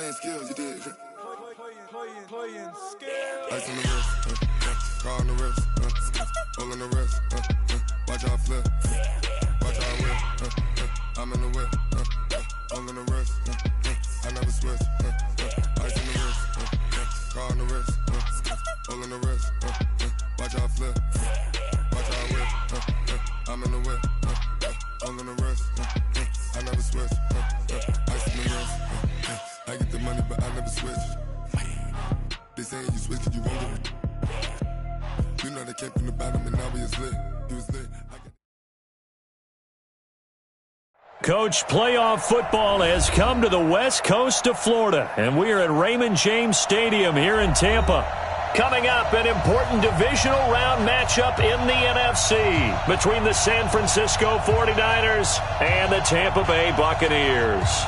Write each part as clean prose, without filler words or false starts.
playing skills, you did. Playing skills. Ice on the wrist, car on the wrist, hole on the wrist, watch how I flip, watch how I whip, I'm in the whip, hole on the wrist, I never switch, ice on the wrist, car on the wrist, hole on the wrist, watch how I flip, watch how I whip, I'm in the whip, hole on the wrist, I never switch, ice on the wrist, I get the money but I never switch. They saying you switch and you won't do it. You know they came from the bottom and now we is lit. He was lit. Coach, playoff football has come to the west coast of Florida, and we are at Raymond James Stadium here in Tampa. Coming up, an important divisional round matchup in the NFC between the San Francisco 49ers and the Tampa Bay Buccaneers.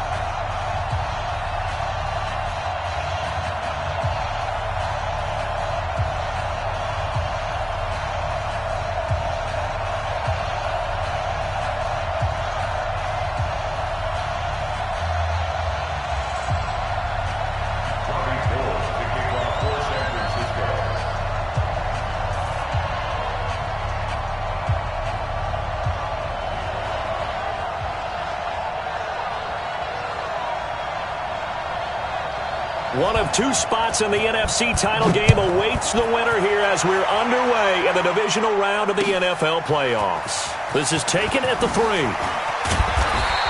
One of two spots in the NFC title game awaits the winner here as we're underway in the divisional round of the NFL playoffs. This is taken at the 3.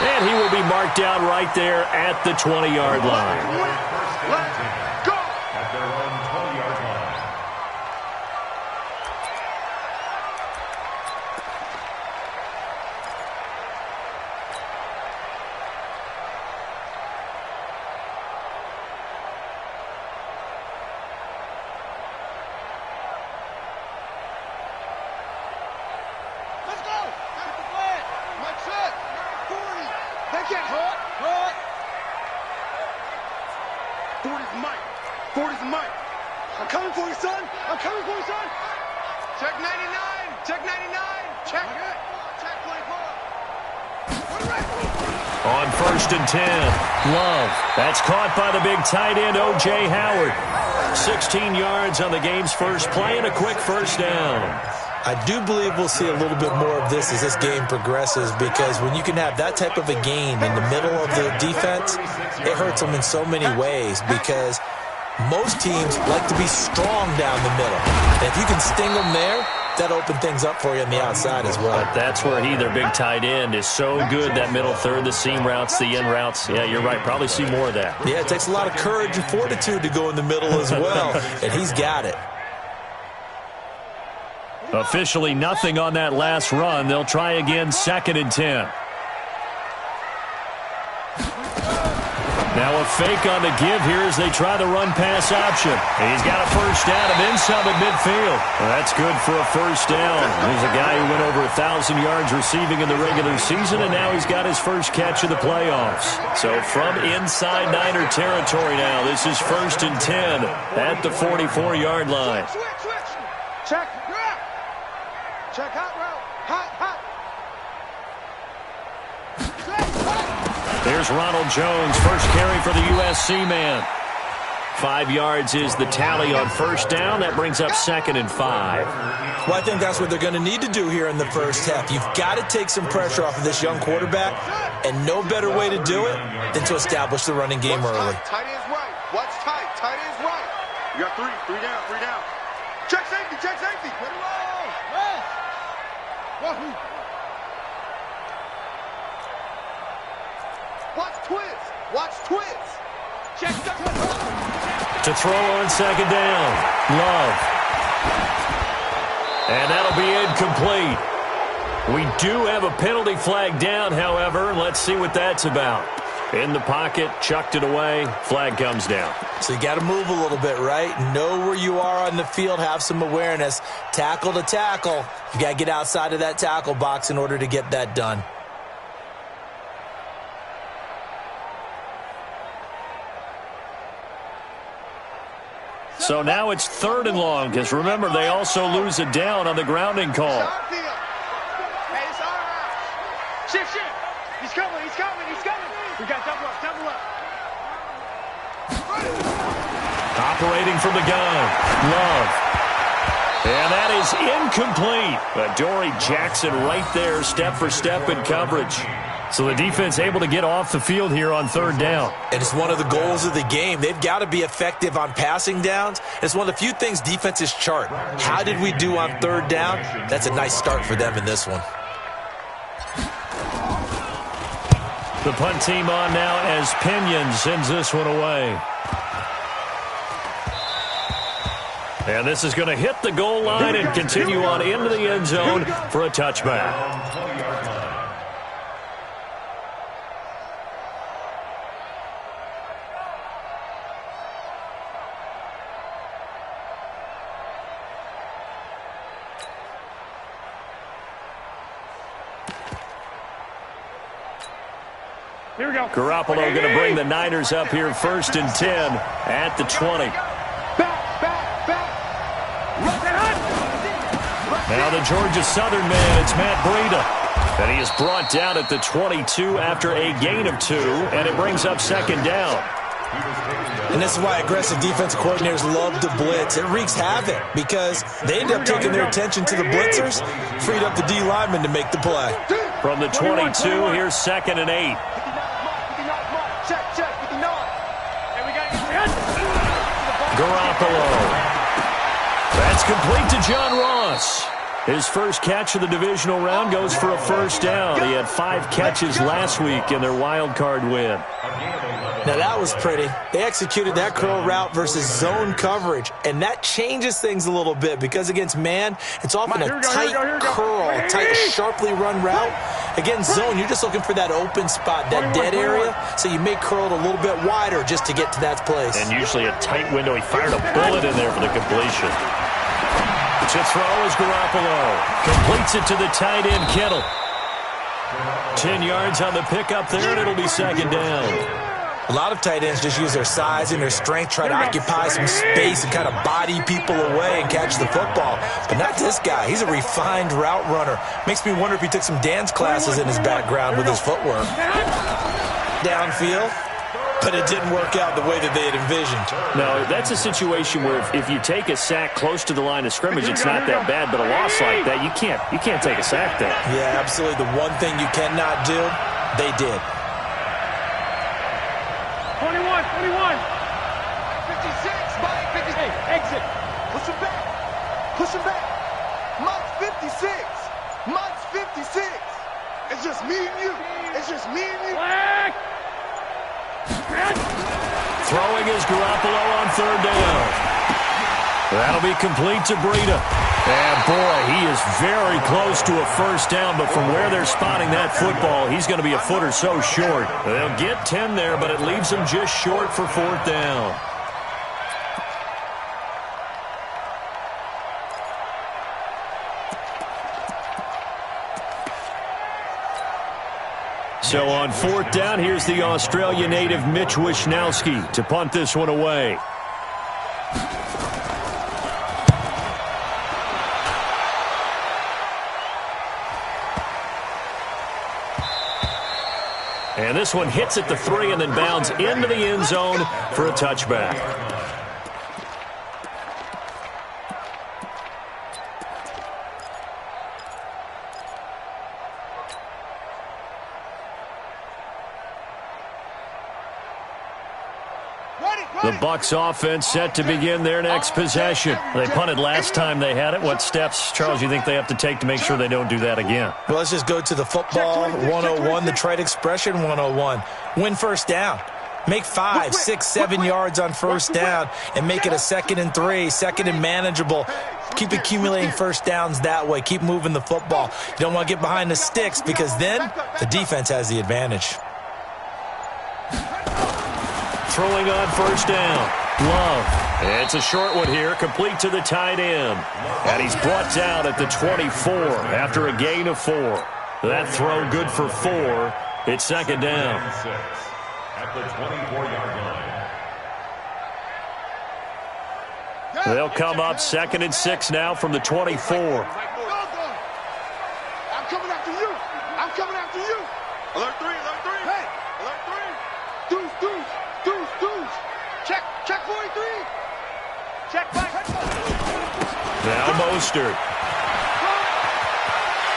And he will be marked down right there at the 20-yard line. I'm coming for you, son. I'm coming for you, son. Check 99. Check 99. Check. Check 24. On 1st and 10, Love. That's caught by the big tight end, O.J. Howard. 16 yards on the game's first play and a quick first down. I do believe we'll see a little bit more of this as this game progresses, because when you can have that type of a gain in the middle of the defense, it hurts them in so many ways, because most teams like to be strong down the middle. And if you can sting them there, that opens things up for you on the outside as well. But that's where their big tight end, is so good, that middle third, the seam routes, the in routes. Yeah, you're right. Probably see more of that. Yeah, it takes a lot of courage and fortitude to go in the middle as well, and he's got it. Officially nothing on that last run. They'll try again, 2nd and 10. Now a fake on the give here as they try the run-pass option. He's got a first down and then some at midfield. Well, that's good for a first down. He's a guy who went over 1,000 yards receiving in the regular season, and now he's got his first catch of the playoffs. So from inside Niner territory now, this is 1st and 10 at the 44-yard line. Switch. Check. Check hot route. Hot. There's Ronald Jones, first carry for the USC man. 5 yards is the tally on first down. That brings up 2nd and 5. Well, I think that's what they're going to need to do here in the first half. You've got to take some pressure off of this young quarterback, and no better way to do it than to establish the running game early. Tight end's right. What's tight? Tight end's right. You got 3 down. Check safety. Put it on. Wahoo. Watch twist. Check the to throw on 2nd down. Love. And that'll be incomplete. We do have a penalty flag down, however. Let's see what that's about. In the pocket, chucked it away. Flag comes down. So you got to move a little bit, right? Know where you are on the field. Have some awareness. Tackle to tackle. You got to get outside of that tackle box in order to get that done. So now it's 3rd and long, because remember, they also lose a down on the grounding call. Hey, it's all right. Shift. He's coming. We got double up. Operating from the gun. Love. And that is incomplete. But Dory Jackson right there, step for step in coverage. So the defense able to get off the field here on third down. And it's one of the goals of the game. They've got to be effective on passing downs. It's one of the few things defenses chart. How did we do on third down? That's a nice start for them in this one. The punt team on now as Pinion sends this one away. And this is going to hit the goal line and continue on into the end zone for a touchback. Here we go. Garoppolo going to bring the Niners up here 1st and 10 at the 20. Now the Georgia Southern man, it's Matt Breida. And he is brought down at the 22 after a gain of 2, and it brings up 2nd down. And this is why aggressive defensive coordinators love to blitz. It wreaks havoc because they end up taking their attention to the blitzers, freed up the D lineman to make the play. From the 22, here's 2nd and 8. Garoppolo. That's complete to John Ross. His first catch of the divisional round goes for a 1st down. He had 5 catches last week in their wild card win. Now that was pretty. They executed that curl route versus zone coverage, and that changes things a little bit because against man, it's often a tight curl, tight, sharply run route. Against zone, you're just looking for that open spot, that dead area, so you may curl it a little bit wider just to get to that place. And usually a tight window. He fired a bullet in there for the completion. To throw is Garoppolo. Completes it to the tight end, Kittle. 10 yards on the pickup there, and it'll be 2nd down. A lot of tight ends just use their size and their strength, try to occupy some space and kind of body people away and catch the football. But not this guy. He's a refined route runner. Makes me wonder if he took some dance classes in his background with his footwork. Downfield, but it didn't work out the way that they had envisioned. No, that's a situation where if you take a sack close to the line of scrimmage, it's not that bad. But a loss like that, you can't take a sack there. Yeah, absolutely. The one thing you cannot do, they did. 21. 56, Mike, 56. Hey, exit. Push him back. Push him back. Mike's 56. Mike's 56. It's just me and you. It's just me and you. Black. Throwing is Garoppolo on 3rd down. That'll be complete to Breida. And boy, he is very close to a 1st down, but from where they're spotting that football, he's going to be a foot or so short. They'll get 10 there, but it leaves them just short for 4th down. So on 4th down, here's the Australia native Mitch Wishnowski to punt this one away. And this one hits at the 3 and then bounds into the end zone for a touchback. The Bucs offense set to begin their next possession. They punted last time they had it. What steps, Charles, you think they have to take to make sure they don't do that again? Well, let's just go to the football 101, the trade expression 101. Win 1st down. Make 5, 6, 7 yards on 1st down and make it a 2nd and 3, 2nd and manageable. Keep accumulating 1st downs that way. Keep moving the football. You don't want to get behind the sticks because then the defense has the advantage. Throwing on 1st down. Love. It's a short one here, complete to the tight end. And he's brought down at the 24 after a gain of 4. That throw good for 4. It's 2nd down. At the 24-yard line. They'll come up 2nd and 6 now from the 24. I'm coming after you. I'm coming after you. Alert 3. Hey. Alert 3. Deuce. Check 43. Check back. Now Mostert.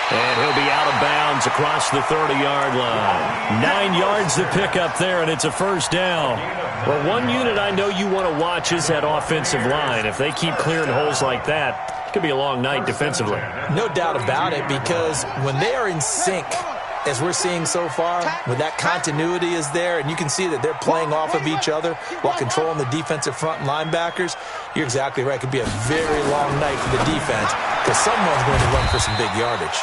And he'll be out of bounds across the 30-yard line. 9 yards to pick up there, and it's a first down. Well, one unit I know you want to watch is that offensive line. If they keep clearing holes like that, it could be a long night defensively. No doubt about it, because when they are in sync, as we're seeing so far, when that continuity is there, and you can see that they're playing off of each other while controlling the defensive front and linebackers, you're exactly right. It could be a very long night for the defense because someone's going to run for some big yardage.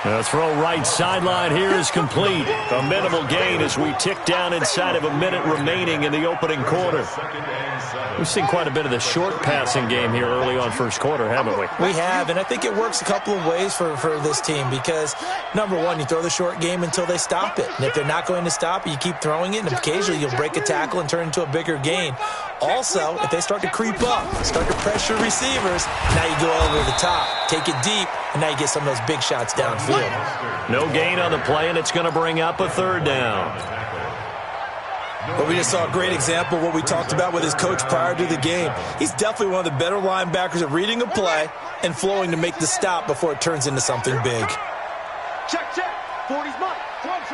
The throw right sideline here is complete. A minimal gain as we tick down inside of a minute remaining in the opening quarter. We've seen quite a bit of the short passing game here early on first quarter, haven't we? We have, and I think it works a couple of ways for this team because, number one, you throw the short game until they stop it. And if they're not going to stop it, you keep throwing it, and occasionally you'll break a tackle and turn it into a bigger gain. Also, if they start to creep up, start to pressure receivers, now you go over the top, take it deep, and now you get some of those big shots downfield. No gain on the play, and it's going to bring up a third down. But we just saw a great example of what we talked about with his coach prior to the game. He's definitely one of the better linebackers at reading a play and flowing to make the stop before it turns into something big. Check. 40's mine. Front.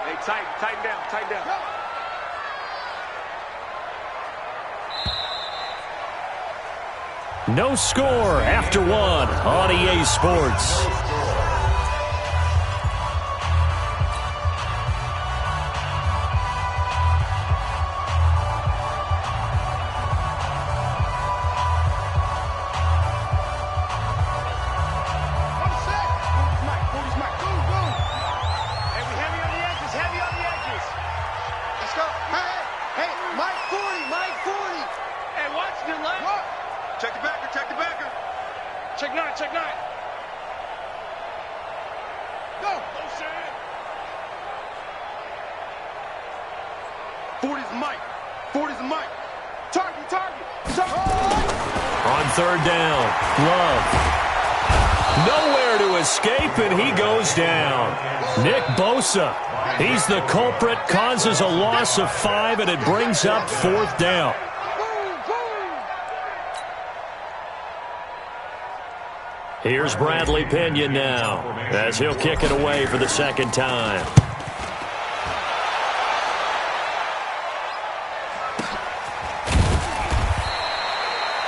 Hey, tighten down. No score after one on EA Sports. Check nine. Go. 40's Mike. Target. On third down, Love. Nowhere to escape, and he goes down. Nick Bosa, he's the culprit, causes a loss of 5, and it brings up fourth down. Here's Bradley Pinion now, as he'll kick it away for the second time.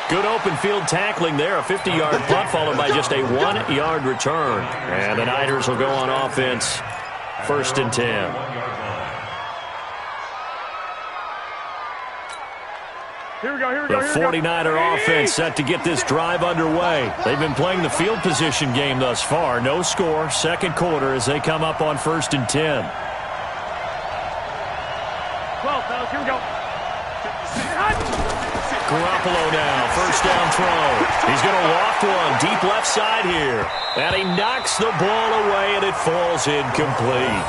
Good open field tackling there, a 50-yard punt followed by just a 1-yard return. And the Niners will go on offense, 1st and 10. Here we go. The 49er offense set to get this drive underway. They've been playing the field position game thus far. No score, second quarter as they come up on 1st and 10. 12, fellas, here we go. Garoppolo now, first down throw. He's going to loft one deep left side here. And he knocks the ball away, and it falls incomplete.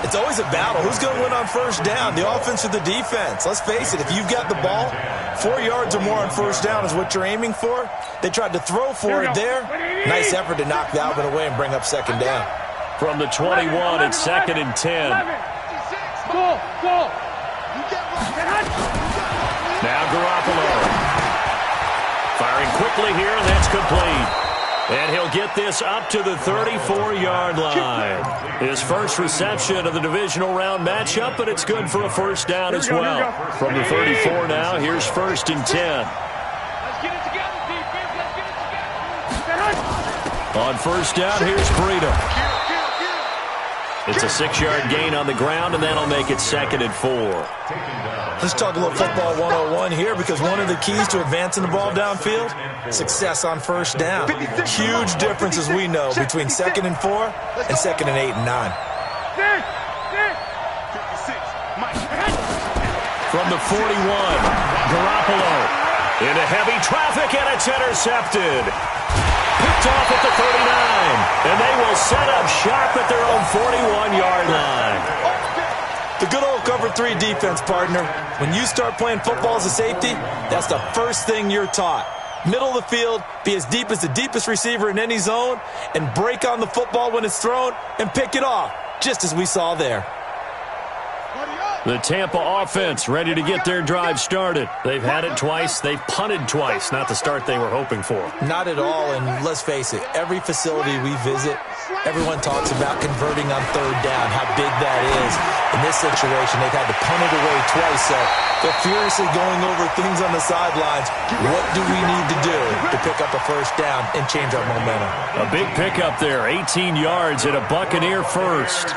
It's always a battle. Who's going to win on first down, the offense or the defense? Let's face it, if you've got the ball, 4 yards or more on first down is what you're aiming for. They tried to throw for it there. Nice effort to knock that one away and bring up second down. From the 21, it's 2nd and 10. Go. Now Garoppolo. Firing quickly here, and that's complete. And he'll get this up to the 34-yard line. His first reception of the divisional round matchup, but it's good for a first down as well. From the 34 now, here's 1st and 10. Let's get it together, defense. Let's get it together. On first down, here's Breida. It's a 6-yard gain on the ground, and that'll make it 2nd and 4. Let's talk a little football 101 here, because one of the keys to advancing the ball downfield, success on first down. Huge difference, as we know, between 2nd and 4 and 2nd and 8 and 9. From the 41, Garoppolo into heavy traffic, and it's intercepted. Picked off at the 39, and they will set up shop at their own 41-yard line. The good old cover 3 defense, partner. When you start playing football as a safety, that's the first thing you're taught. Middle of the field, be as deep as the deepest receiver in any zone, and break on the football when it's thrown and pick it off, just as we saw there. The Tampa offense ready to get their drive started. They've had it twice. They've punted twice. Not the start they were hoping for. Not at all, and let's face it, every facility we visit, everyone talks about converting on third down, how big that is. In this situation, they've had to punt it away twice, so they're furiously going over things on the sidelines. What do we need to do to pick up a first down and change our momentum? A big pickup there, 18 yards at a Buccaneer first.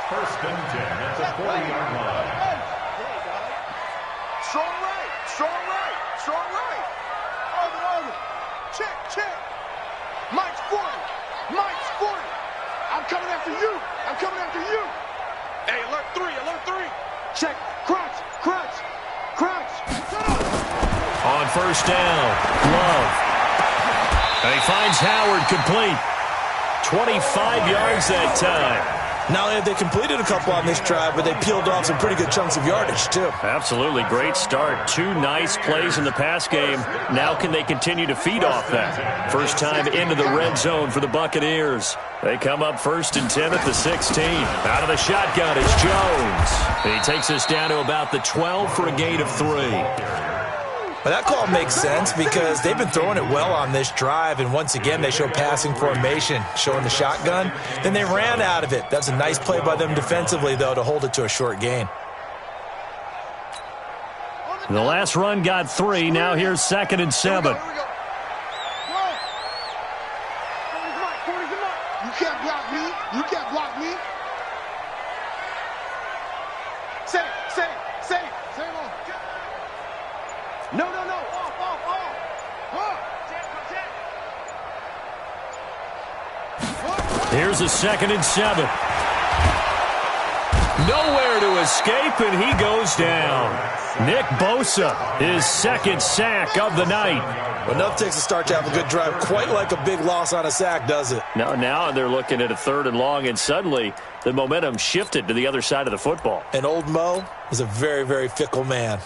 First and 10 at the 40-yard line. Strong right, strong right, strong right. Over. Check. Mike's 40. I'm coming after you. Hey, alert 3. Check, crunch. On first down, Love. And he finds Howard complete. 25 yards that time. Not only have they completed a couple on this drive, but they peeled off some pretty good chunks of yardage, too. Absolutely. Great start. 2 nice plays in the pass game. Now can they continue to feed off that? First time into the red zone for the Buccaneers. They come up first and 10 at the 16. Out of the shotgun is Jones. He takes us down to about the 12 for a gain of 3. Well, that call makes sense because they've been throwing it well on this drive, and once again they show passing formation, showing the shotgun. Then they ran out of it. That's a nice play by them defensively, though, to hold it to a short gain. The last run got 3. Now here's 2nd and 7. You can't block me. Say it. No. Off. Here's a 2nd and 7. Nowhere to escape, and he goes down. Nick Bosa, his 2nd sack of the night. Well, enough takes to start to have a good drive. Quite like a big loss on a sack, does it? Now they're looking at a 3rd and long, and suddenly the momentum shifted to the other side of the football. And old Mo is a very, very fickle man.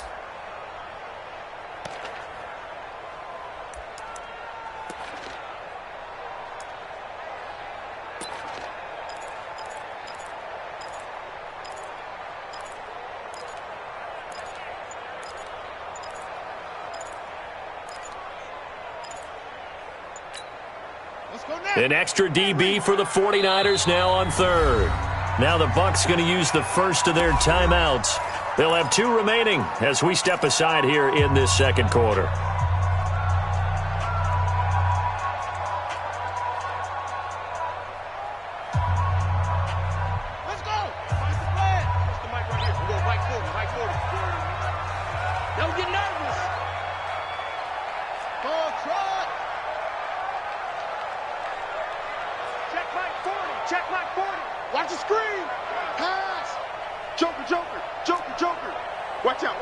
An extra DB for the 49ers now on 3rd. Now the Bucs going to use the first of their timeouts. They'll have 2 remaining as we step aside here in this 2nd quarter. Let's go. Find the flag. Push the mic right here. We're going right forward. Don't get nervous. Go, trot. Check Mike 40. Watch the screen. Pass. Joker. Watch out.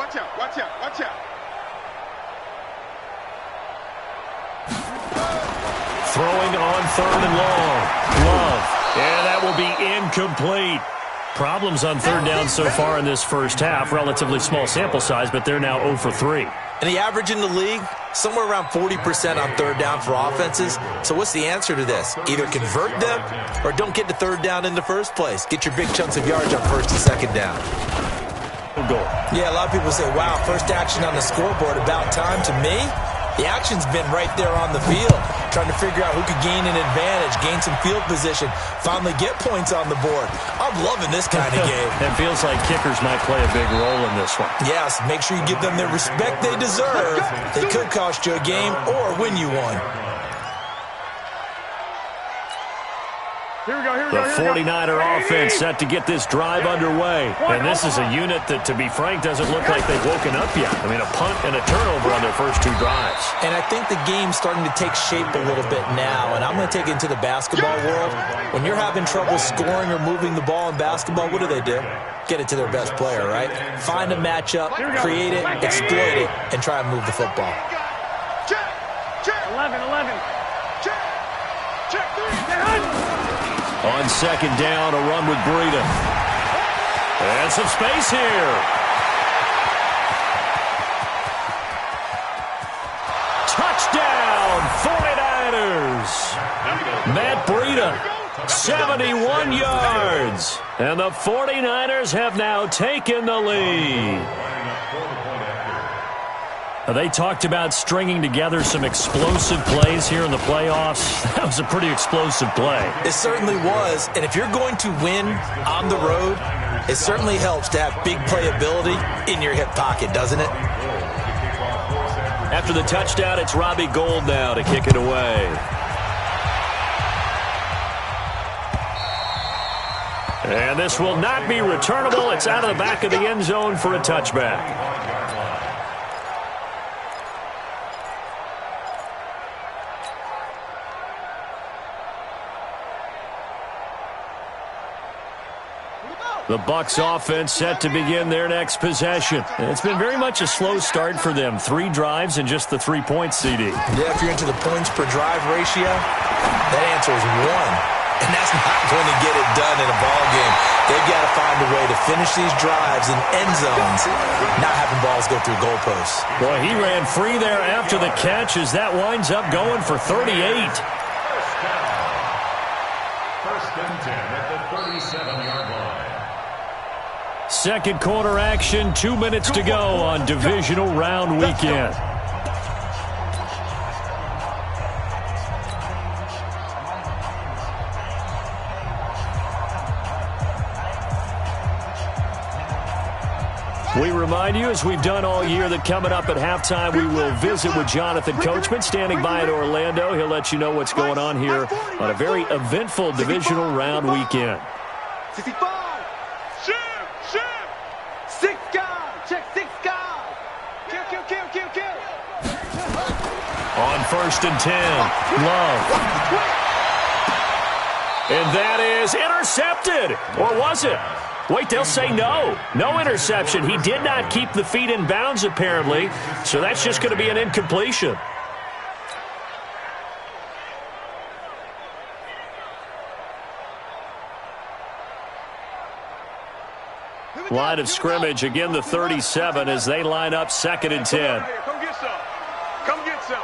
Throwing on 3rd and long. Love. And that will be incomplete. Problems on 3rd down so far in this first half. Relatively small sample size, but they're now 0 for 3. And the average in the league, somewhere around 40% on 3rd down for offenses. So what's the answer to this? Either convert them or don't get to 3rd down in the first place. Get your big chunks of yards on 1st and 2nd down. Goal. Yeah, a lot of people say, wow, first action on the scoreboard, about time. To me, the action's been right there on the field, trying to figure out who could gain an advantage, gain some field position, finally get points on the board. I'm loving this kind of game. It feels like kickers might play a big role in this one. Yes, make sure you give them the respect they deserve. They could cost you a game or win you one. Here we go. The 49er offense set to get this drive underway. And this is a unit that, to be frank, doesn't look like they've woken up yet. I mean, a punt and a turnover on their first 2 drives. And I think the game's starting to take shape a little bit now. And I'm going to take it into the basketball world. When you're having trouble scoring or moving the ball in basketball, what do? Get it to their best player, right? Find a matchup, create it, exploit it, and try and move the football. 11. Check 3. On 2nd down, a run with Breida. And some space here. Touchdown, 49ers. Matt Breida 71 yards. And the 49ers have now taken the lead. They talked about stringing together some explosive plays here in the playoffs. That was a pretty explosive play. It certainly was. And if you're going to win on the road, it certainly helps to have big playability in your hip pocket, doesn't it? After the touchdown, it's Robbie Gould now to kick it away. And this will not be returnable. It's out of the back of the end zone for a touchback. The Bucs offense set to begin their next possession. And it's been very much a slow start for them. 3 drives and just the 3 points, CD. Yeah, if you're into the points per drive ratio, that answer is 1. And that's not going to get it done in a ball game. They've got to find a way to finish these drives in end zones, not having balls go through goalposts. Boy, he ran free there after the catch as that winds up going for 38. First and 10 at the 37-yard line. Second quarter action, 2 minutes to go on divisional round weekend. We remind you, as we've done all year, that coming up at halftime, we will visit with Jonathan Coachman, standing by in Orlando. He'll let you know what's going on here on a very eventful divisional round weekend. 65. Shoot. 6 guys. Check 6 guys. Kill. On first and 10, Love. And that is intercepted. Or was it? Wait, they'll say no. No interception. He did not keep the feet in bounds, apparently, so that's just going to be an incompletion. Line of scrimmage, again the 37 as they line up second and 10. Come get some. Come get some.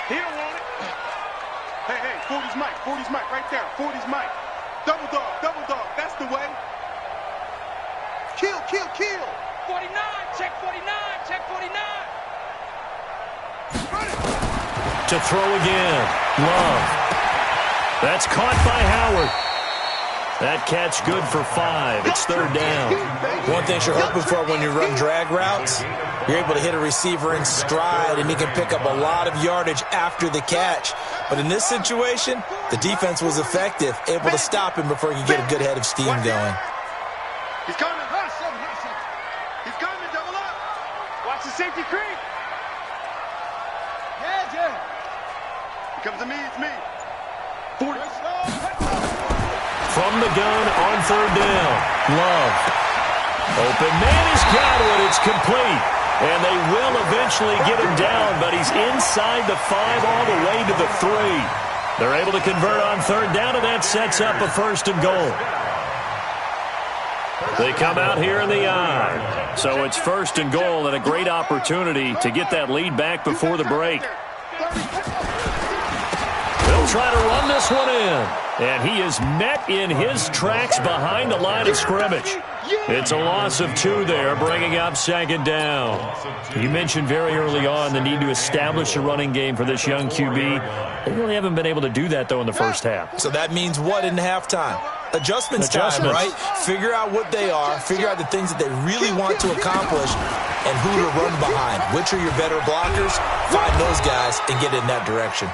He don't want it. Hey, 40's Mike right there. 40's Mike. Double dog, that's the way. Kill. 49, check 49. To throw again, Love. That's caught by Howard. That catch good for 5. It's third down. One thing you're hoping for when you run drag routes, you're able to hit a receiver in stride, and he can pick up a lot of yardage after the catch. But in this situation, the defense was effective, able to stop him before he could get a good head of steam going. He's coming. Double up. Watch the safety creep. Yeah. He comes to me, it's me. 40. From the gun on third down, Love. Open man has got it. It's complete. And they will eventually get him down, but he's inside the 5 all the way to the 3. They're able to convert on third down, and that sets up a first and goal. They come out here in the I. So it's first and goal and a great opportunity to get that lead back before the break. They'll try to run this one in. And he is met in his tracks behind the line of scrimmage. It's a loss of 2 there, bringing up second down. You mentioned very early on the need to establish a running game for this young QB. They really haven't been able to do that, though, in the first half. So that means what in halftime? Adjustments time, right? Figure out what they are, figure out the things that they really want to accomplish, and who to run behind. Which are your better blockers? Find those guys and get in that direction.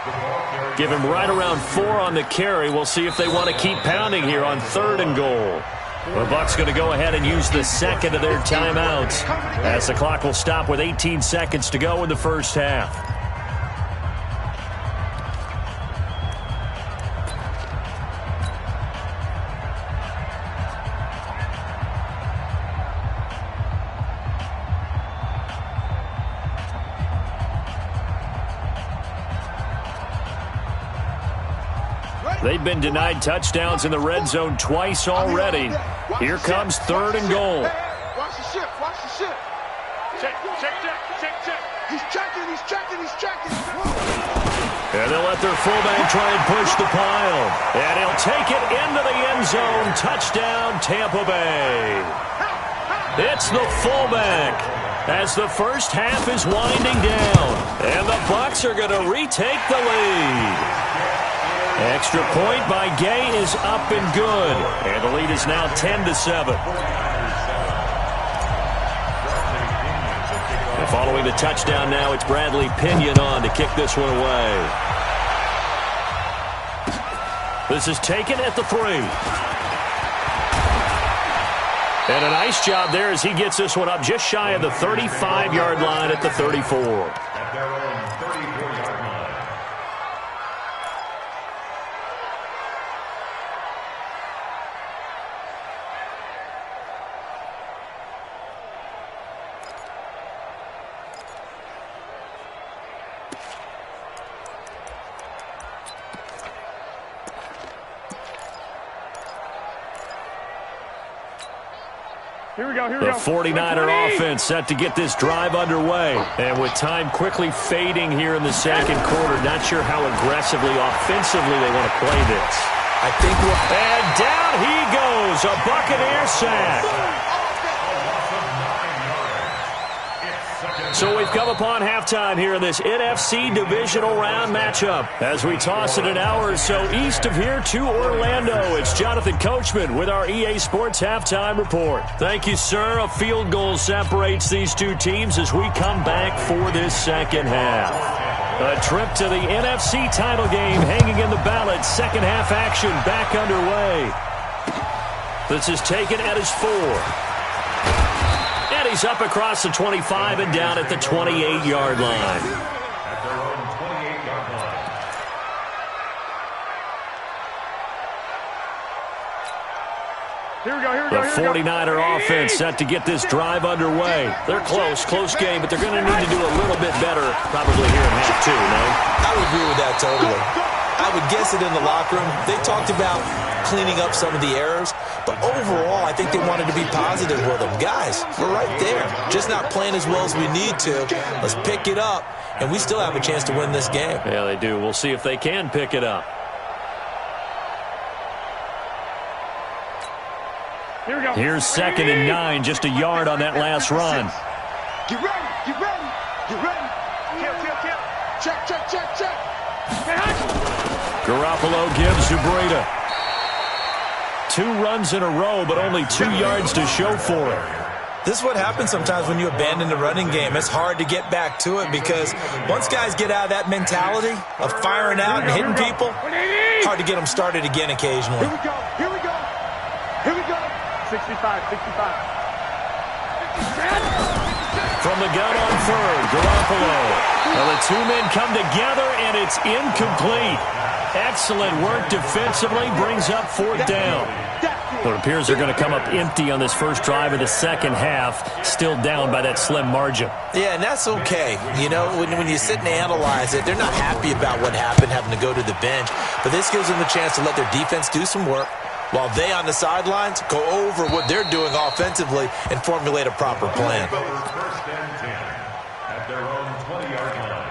Give him right around 4 on the carry. We'll see if they want to keep pounding here on third and goal. The Bucs going to go ahead and use the second of their timeouts as the clock will stop with 18 seconds to go in the first half. They've been denied touchdowns in the red zone twice already. Here comes third and goal. Watch the ship. Check. He's checking, he's checking, he's checking. And they'll let their fullback try and push the pile. And he'll take it into the end zone. Touchdown, Tampa Bay. It's the fullback as the first half is winding down. And the Bucs are going to retake the lead. Extra point by Gay is up and good. And the lead is now 10-7. And following the touchdown now, it's Bradley Pinion on to kick this one away. This is taken at the 3. And a nice job there as he gets this one up just shy of the 35-yard line at the 34. At their own 34-yard line. Here we go, here we The go. 49er offense set to get this drive underway. And with time quickly fading here in the second quarter, not sure how aggressively, offensively they want to play this. I think we'll... And down he goes, a Buccaneer sack. So we've come upon halftime here in this NFC divisional round matchup. As we toss it an hour or so east of here to Orlando, it's Jonathan Coachman with our EA Sports Halftime Report. Thank you, sir. A field goal separates these two teams as we come back for this second half. A trip to the NFC title game hanging in the balance. Second half action back underway. This is taken at his 4. And he's up across the 25 and down at the 28-yard line. At their own 28-yard line. Here we go, here we go, The here we go. 49er offense set to get this drive underway. They're close game, but they're going to need to do a little bit better probably here in half 2, no? I would agree with that totally. I would guess it in the locker room. They talked about cleaning up some of the errors, but overall, I think they wanted to be positive with them. Guys, we're right there. Just not playing as well as we need to. Let's pick it up, and we still have a chance to win this game. Yeah, they do. We'll see if they can pick it up. Here we go. Here's 2nd and 9, just a yard on that last run. Get ready, get ready, get ready. Kill. Check, check, check, check. Garoppolo gives to Breida. 2 runs in a row, but only 2 yards to show for it. This is what happens sometimes when you abandon the running game. It's hard to get back to it because once guys get out of that mentality of firing out and hitting people, hard to get them started again occasionally. Here we go, here we go, here we go. 65. From the gun on 3rd, Garoppolo. Well, the 2 men come together, and it's incomplete. Excellent work defensively, brings up 4th down. Well, it appears they're going to come up empty on this first drive of the second half, still down by that slim margin. Yeah, and that's okay. You know, when you sit and analyze it, they're not happy about what happened, having to go to the bench. But this gives them a chance to let their defense do some work while they on the sidelines go over what they're doing offensively and formulate a proper plan. First and 10 at their own 20-yard line.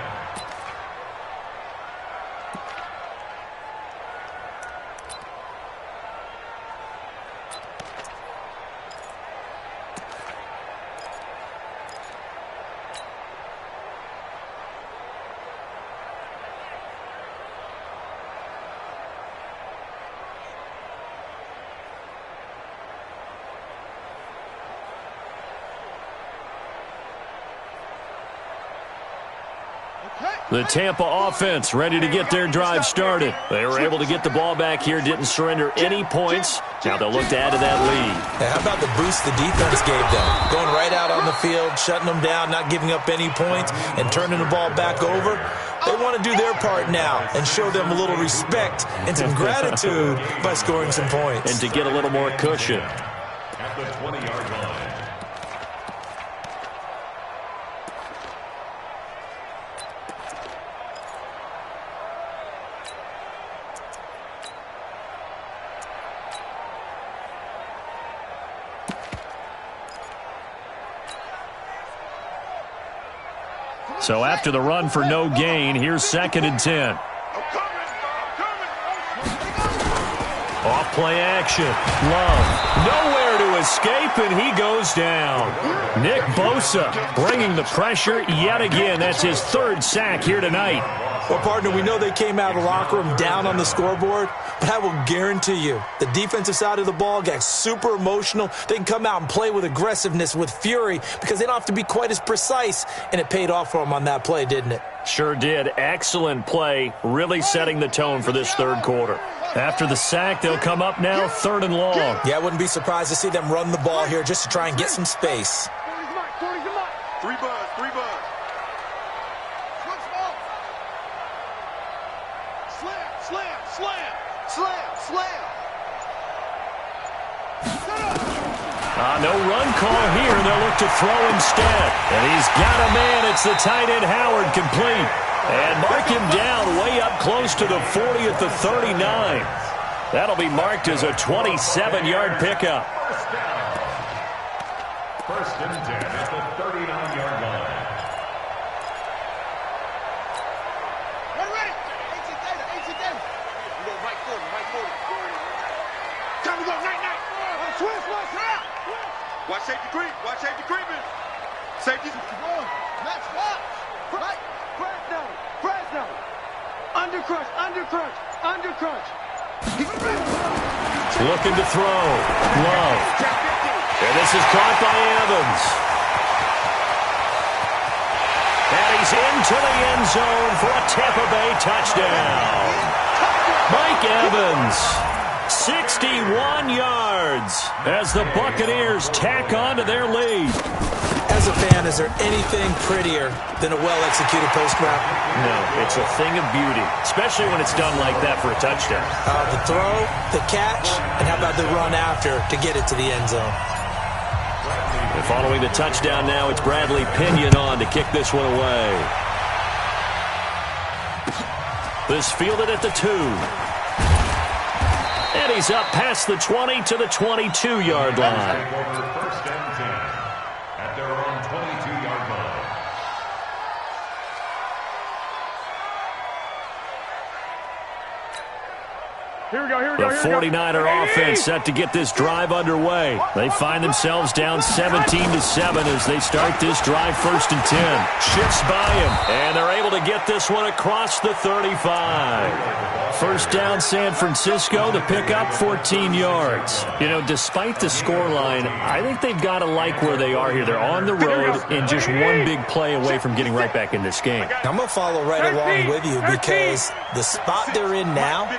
The Tampa offense ready to get their drive started. They were able to get the ball back here, didn't surrender any points. Now they'll look to add to that lead. Now, how about the boost the defense gave them? Going right out on the field, shutting them down, not giving up any points, and turning the ball back over. They want to do their part now and show them a little respect and some gratitude by scoring some points. And to get a little more cushion. At the 20-yard line. So after the run for no gain, here's 2nd and 10. Off play action. Love. Nowhere to escape, and he goes down. Nick Bosa bringing the pressure yet again. That's his 3rd sack here tonight. Well, partner, we know they came out of the locker room down on the scoreboard, but I will guarantee you the defensive side of the ball got super emotional. They can come out and play with aggressiveness, with fury, because they don't have to be quite as precise, and it paid off for them on that play, didn't it? Sure did. Excellent play, really setting the tone for this 3rd quarter. After the sack, they'll come up now 3rd and long. Yeah, I wouldn't be surprised to see them run the ball here just to try and get some space. 3 buzz, 3 buzz. Slam. No run call here. They'll look to throw instead. And he's got a man. It's the tight end Howard, complete. And mark him down way up close to the 40 at the 39. That'll be marked as a 27-yard pickup. First and 10 at the 39-yard line. Time to go, night. Watch safety creep. Watch safety creeping. Safety's Let's watch. Right. Fresno. Undercrunch. Looking to throw. Love. And this is caught by Evans. And he's into the end zone for a Tampa Bay touchdown. Mike Evans, 61 yards as the Buccaneers tack on to their lead. As a fan, is there anything prettier than a well-executed post route? No, it's a thing of beauty, especially when it's done like that for a touchdown. The throw, the catch, and how about the run after to get it to the end zone? And following the touchdown now, it's Bradley Pinion on to kick this one away. This fielded at the 2. And he's up past the 20 to the 22-yard line. First and 10 at their own 22-yard line. The 49er offense set to get this drive underway. They find themselves down 17-7 as they start this drive 1st and 10. Shifts by him, and they're able to get this one across the 35. First down, San Francisco, to pick up 14 yards. You know, despite the scoreline, I think they've got to like where they are here. They're on the road and just one big play away from getting right back in this game. I'm going to follow right along with you because the spot they're in now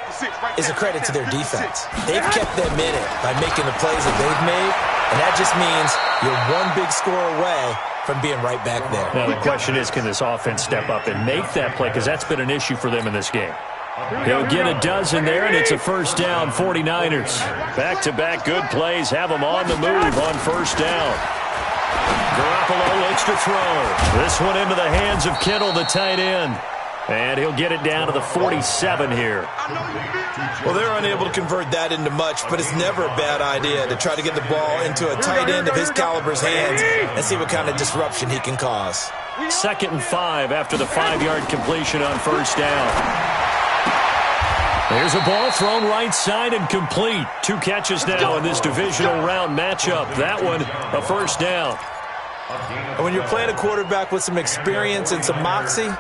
is a credit to their defense. They've kept them in it by making the plays that they've made, and that just means you're one big score away from being right back there. Now, the question is, can this offense step up and make that play? Because that's been an issue for them in this game. He'll get a dozen there, and it's a first down, 49ers. Back-to-back good plays have them on the move on first down. Garoppolo looks to throw. This one into the hands of Kittle, the tight end. And he'll get it down to the 47 here. Well, they're unable to convert that into much, but it's never a bad idea to try to get the ball into a tight end of his caliber's hands and see what kind of disruption he can cause. 2nd and 5 after the 5-yard completion on first down. There's a ball thrown right side and complete. 2 catches now in this divisional round matchup. That one, a first down. And when you're playing a quarterback with some experience and some moxie,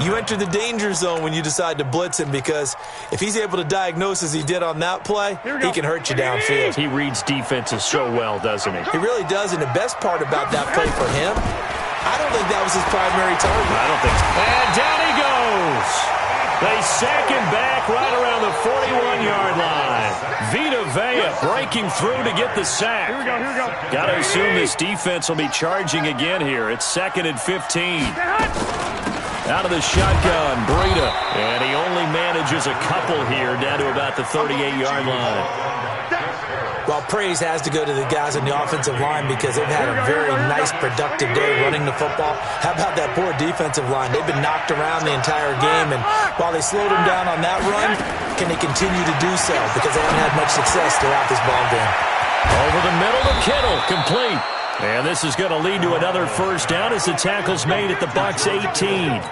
you enter the danger zone when you decide to blitz him, because if he's able to diagnose as he did on that play, he can hurt you downfield. He reads defenses so well, doesn't he? He really does, and the best part about that play for him, I don't think that was his primary target. I don't think so. And down he goes. They sack him back right around the 41-yard line. Vita Vea breaking through to get the sack. Here we go. Got to assume this defense will be charging again here. It's 2nd and 15. Out of the shotgun, Breida. And he only manages a couple here down to about the 38-yard line. Well, praise has to go to the guys on the offensive line because they've had a very nice, productive day running the football. How about that poor defensive line? They've been knocked around the entire game, and while they slowed them down on that run, can they continue to do so? Because they haven't had much success throughout this ball game. Over the middle to Kittle, complete. And this is going to lead to another first down as the tackle's made at the Bucs 18.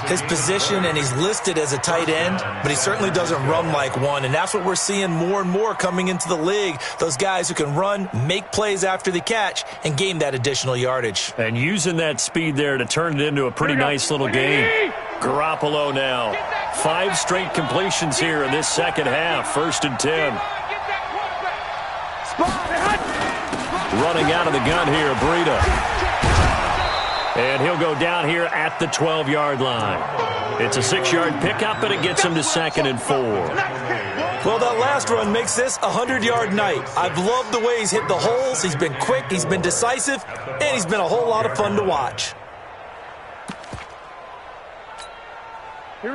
His position, and he's listed as a tight end, but he certainly doesn't run like one, and that's what we're seeing more and more coming into the league. Those guys who can run, make plays after the catch, and gain that additional yardage. And using that speed there to turn it into a pretty nice little game. Garoppolo now. 5 straight completions here in this second half. 1st and 10. Running out of the gun here, Breida. And he'll go down here at the 12-yard line. It's a 6-yard pickup, and it gets him to 2nd and 4. Well, that last run makes this a 100-yard night. I've loved the way he's hit the holes. He's been quick, he's been decisive, and he's been a whole lot of fun to watch.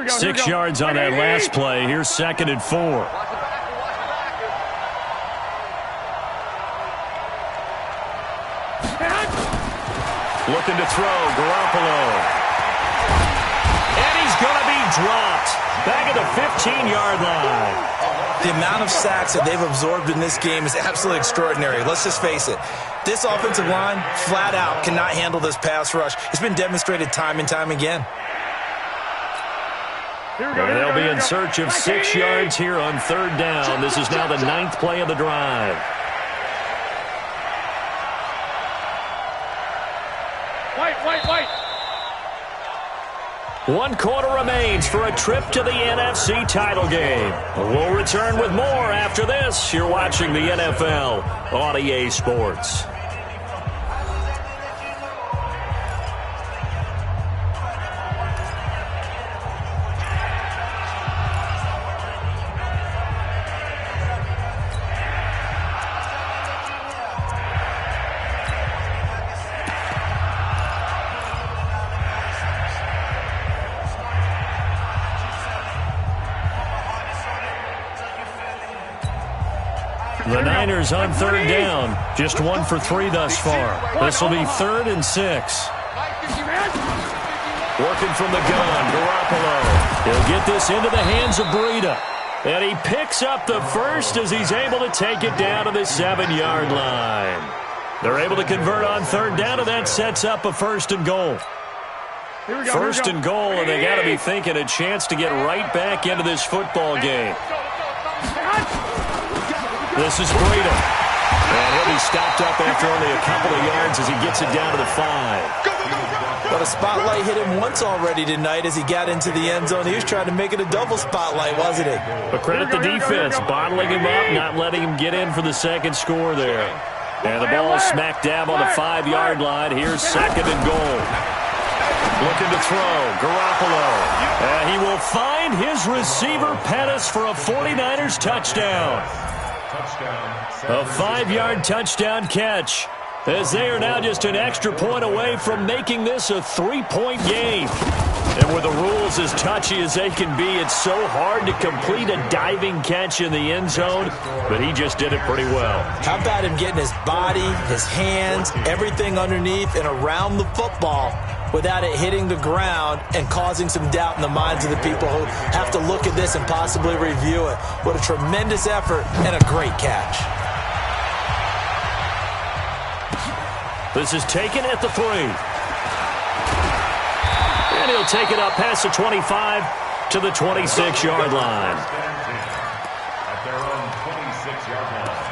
6 yards on that last play. Here's 2nd and 4. Looking to throw, Garoppolo. And he's going to be dropped. Back at the 15-yard line. The amount of sacks that they've absorbed in this game is absolutely extraordinary. Let's just face it. This offensive line, flat out, cannot handle this pass rush. It's been demonstrated time and time again. They'll be in search of 6 yards here on 3rd down. This is now the 9th play of the drive. Wait. 1 quarter remains for a trip to the NFC title game. We'll return with more after this. You're watching the NFL on EA Sports. The Niners on 3rd down. Just 1 for 3 thus far. This will be 3rd and 6. Working from the gun, Garoppolo. He'll get this into the hands of Breida. And he picks up the first as he's able to take it down to the 7-yard line. They're able to convert on 3rd down, and that sets up a 1st and goal. 1st and goal, and they got to be thinking a chance to get right back into this football game. This is Breida. And he'll be stopped up after only a couple of yards as he gets it down to the 5. But a spotlight hit him once already tonight as he got into the end zone. He was trying to make it a double spotlight, wasn't he? But credit the defense, bottling him up, not letting him get in for the 2nd score there. And the ball smack dab on the 5-yard line. Here's 2nd and goal. Looking to throw, Garoppolo. And he will find his receiver, Pettis, for a 49ers touchdown. A 5-yard touchdown catch, as they are now just an extra point away from making this a 3-point game. And with the rules as touchy as they can be, it's so hard to complete a diving catch in the end zone, but he just did it pretty well. How about him getting his body, his hands, everything underneath and around the football without it hitting the ground and causing some doubt in the minds of the people who have to look at this and possibly review it. What a tremendous effort and a great catch. This is taken at the 3. And he'll take it up past the 25 to the 26-yard line. At their own 26-yard line.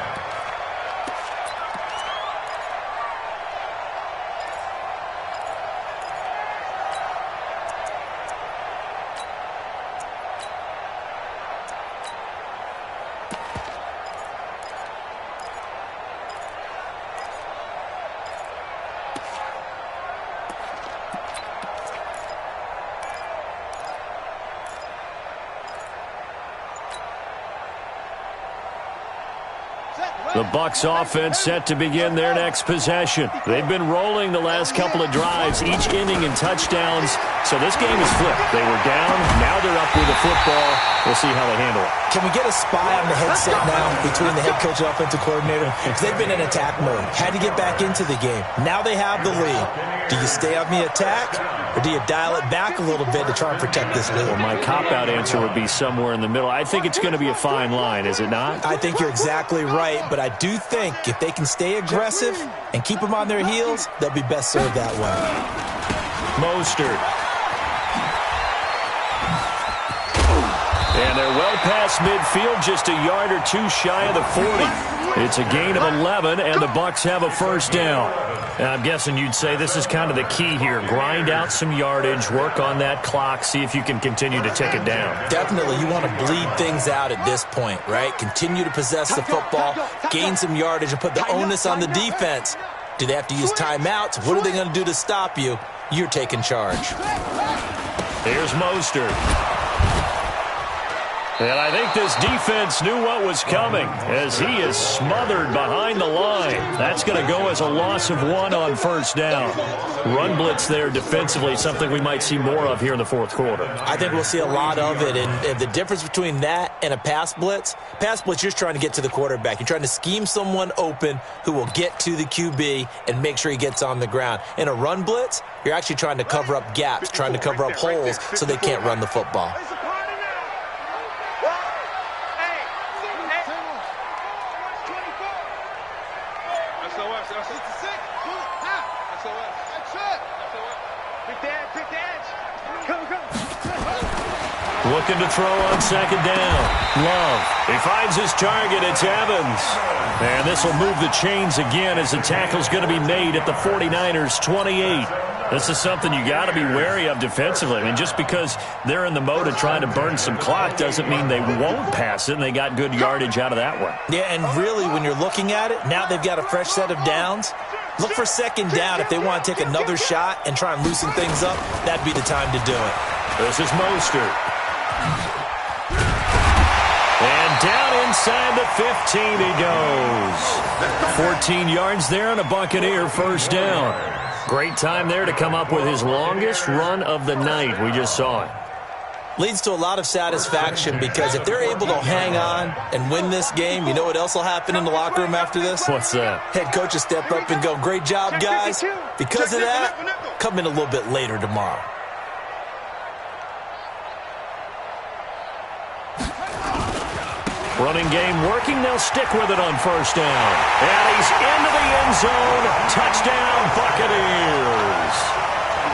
The Bucs offense set to begin their next possession. They've been rolling the last couple of drives, each ending in touchdowns. So this game is flipped. They were down, now they're up with the football. We'll see how they handle it. Can we get a spy on the headset now between the head coach and offensive coordinator? Because they've been in attack mode. Had to get back into the game. Now they have the lead. Do you stay on the attack, or do you dial it back a little bit to try and protect this lead? Well, my cop-out answer would be somewhere in the middle. I think it's going to be a fine line, is it not? I think you're exactly right. quite, but I do think if they can stay aggressive and keep them on their heels, they'll be best served that way. Mostert. And they're well past midfield, just a yard or two shy of the 40. It's a gain of 11, and the Bucs have a first down. And I'm guessing you'd say this is kind of the key here. Grind out some yardage, work on that clock, see if you can continue to tick it down. Definitely, you want to bleed things out at this point, right? Continue to possess the football, gain some yardage, and put the onus on the defense. Do they have to use timeouts? What are they going to do to stop you? You're taking charge. Here's Mostert. And I think this defense knew what was coming as he is smothered behind the line. That's going to go as a loss of 1 on first down. Run blitz there defensively, something we might see more of here in the fourth quarter. I think we'll see a lot of it. And the difference between that and a pass blitz, you're just trying to get to the quarterback. You're trying to scheme someone open who will get to the QB and make sure he gets on the ground. In a run blitz, you're actually trying to cover up gaps, trying to cover up holes so they can't run the football. Looking to throw on second down. Love. He finds his target. It's Evans. And this will move the chains again as the tackle's going to be made at the 49ers' 28. This is something you got to be wary of defensively. I mean, just because they're in the mode of trying to burn some clock doesn't mean they won't pass it, and they got good yardage out of that one. Yeah, and really, when you're looking at it, now they've got a fresh set of downs. Look for second down if they want to take another shot and try and loosen things up. That'd be the time to do it. This is Mostert. And down inside the 15 he goes. 14 yards there on a Buccaneer first down. Great time there to come up with his longest run of the night. We just saw it. Leads to a lot of satisfaction because if they're able to hang on and win this game, you know what else will happen in the locker room after this? What's that? Head coach will step up and go, great job, guys. Because of that, come in a little bit later tomorrow. Running game working. They'll stick with it on first down. And he's into the end zone. Touchdown, Buccaneers.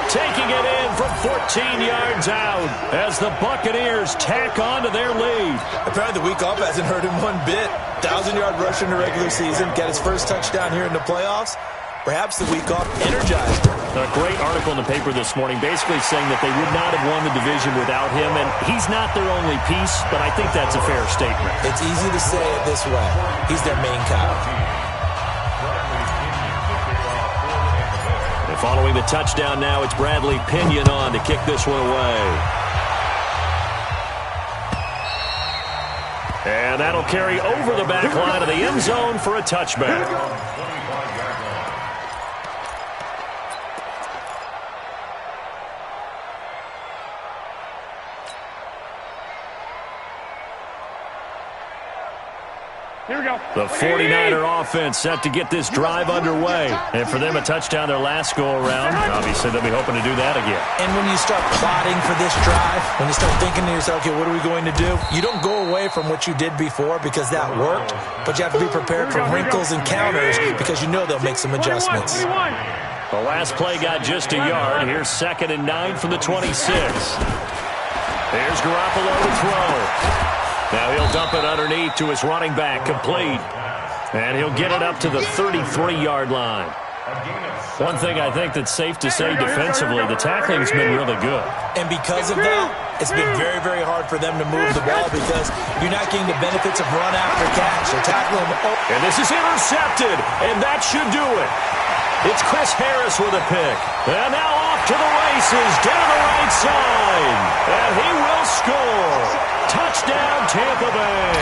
Taking it in from 14 yards out as the Buccaneers tack on to their lead. Apparently the week off hasn't hurt him one bit. 1,000-yard rush in the regular season. Got his first touchdown here in the playoffs. Perhaps the week off energized him. A great article in the paper this morning basically saying that they would not have won the division without him, and he's not their only piece, but I think that's a fair statement. It's easy to say it this way. He's their main guy. And following the touchdown now, it's Bradley Pinion on to kick this one away. And that'll carry over the back line of the end zone for a touchback. The 49er offense set to get this drive underway. And for them, a touchdown their last go-around. Obviously, they'll be hoping to do that again. And when you start plotting for this drive, when you start thinking to yourself, okay, what are we going to do? You don't go away from what you did before because that worked, but you have to be prepared for wrinkles and counters because you know they'll make some adjustments. The last play got just a yard. Here's 2nd and 9 from the 26. Here's Garoppolo to throw. Now he'll dump it underneath to his running back, complete. And he'll get it up to the 33-yard line. One thing I think that's safe to say defensively, the tackling's been really good. And because of that, it's been very, very hard for them to move the ball because you're not getting the benefits of run after catch. They're tackling them. And this is intercepted, and that should do it. It's Chris Harris with a pick. And now off to the races, down the right side. And he will score. Touchdown, Tampa Bay.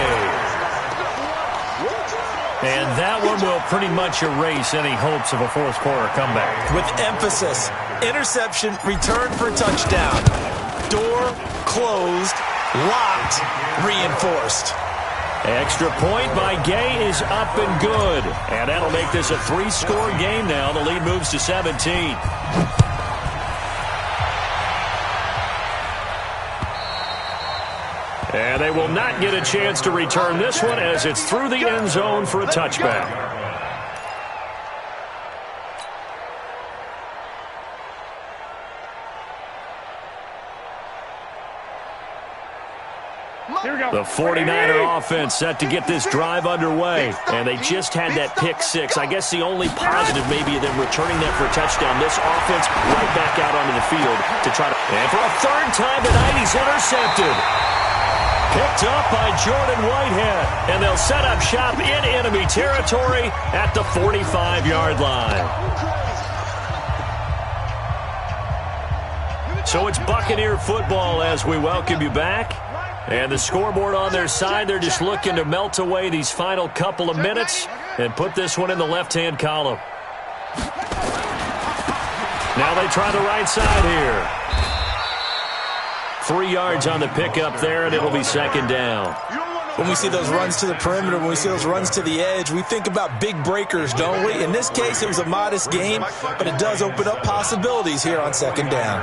And that one will pretty much erase any hopes of a fourth quarter comeback. With emphasis, interception, return for a touchdown. Door closed, locked, reinforced. Extra point by Gay is up and good. And that'll make this a 3-score game now. The lead moves to 17. And they will not get a chance to return this one as it's through the end zone for a touchback. The 49er offense set to get this drive underway, and they just had that pick six. I guess the only positive maybe of them returning that for a touchdown. This offense right back out onto the field to try to... And for a third time tonight, he's intercepted. Picked up by Jordan Whitehead, and they'll set up shop in enemy territory at the 45-yard line. So it's Buccaneer football as we welcome you back. And the scoreboard on their side, they're just looking to melt away these final couple of minutes and put this one in the left-hand column. Now they try the right side here. 3 yards on the pickup there, and it'll be second down. When we see those runs to the perimeter, when we see those runs to the edge, we think about big breakers, don't we? In this case, it was a modest gain, but it does open up possibilities here on second down.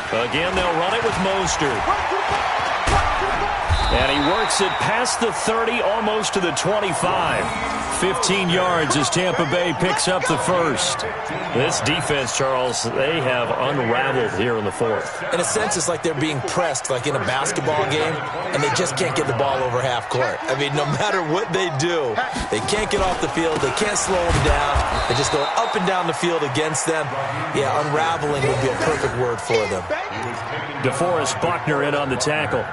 Again, they'll run it with Mostert. And he works it past the 30, almost to the 25. 15 yards as Tampa Bay picks up the first. This defense, Charles, they have unraveled here in the fourth. In a sense, it's like they're being pressed, like in a basketball game, and they just can't get the ball over half court. I mean, no matter what they do, they can't get off the field. They can't slow them down. They just go up and down the field against them. Yeah, unraveling would be a perfect word for them. DeForest Buckner in on the tackle.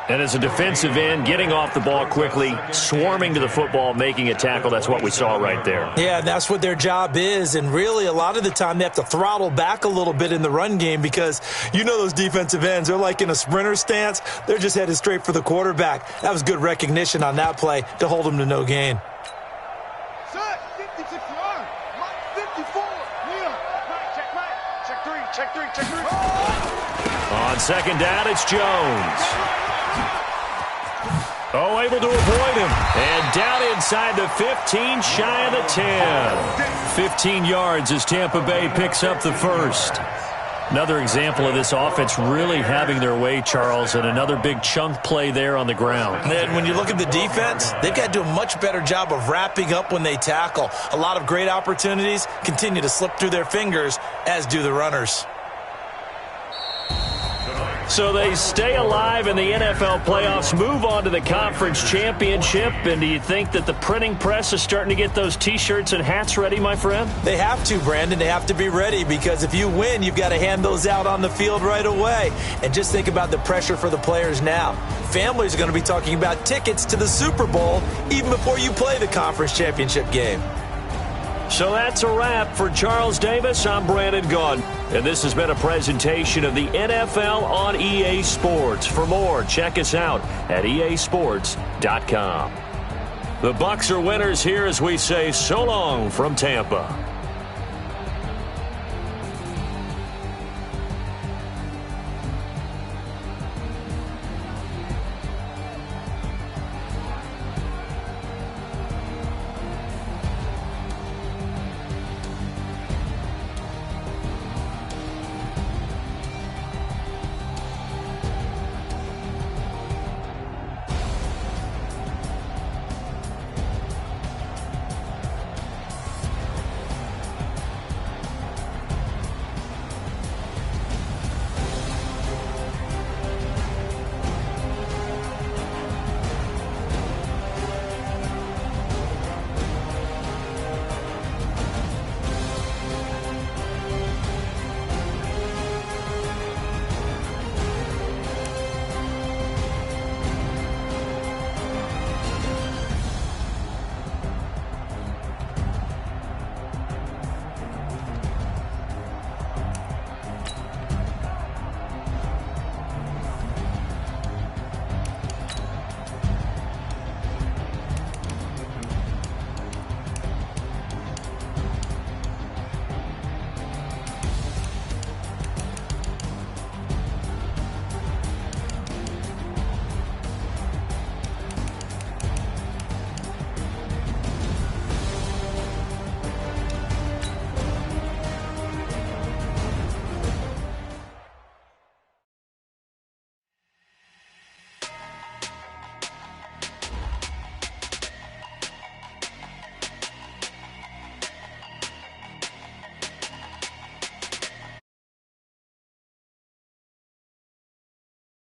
And as a defensive end, getting off the ball quickly, swarming to the football, making a tackle, that's what we saw right there. Yeah, that's what their job is. And really, a lot of the time, they have to throttle back a little bit in the run game because you know those defensive ends, they're like in a sprinter stance. They're just headed straight for the quarterback. That was good recognition on that play to hold them to no gain. On second down, it's Jones. Oh, able to avoid him. And down inside the 15, shy of the 10. 15 yards as Tampa Bay picks up the first. Another example of this offense really having their way, Charles, and another big chunk play there on the ground. And when you look at the defense, they've got to do a much better job of wrapping up when they tackle. A lot of great opportunities continue to slip through their fingers, as do the runners. So they stay alive in the NFL playoffs, move on to the conference championship. And do you think that the printing press is starting to get those T-shirts and hats ready, my friend? They have to, Brandon. They have to be ready because if you win, you've got to hand those out on the field right away. And just think about the pressure for the players now. Families are going to be talking about tickets to the Super Bowl even before you play the conference championship game. So that's a wrap. For Charles Davis, I'm Brandon Gaudin. And this has been a presentation of the NFL on EA Sports. For more, check us out at easports.com. The Bucs are winners here as we say so long from Tampa.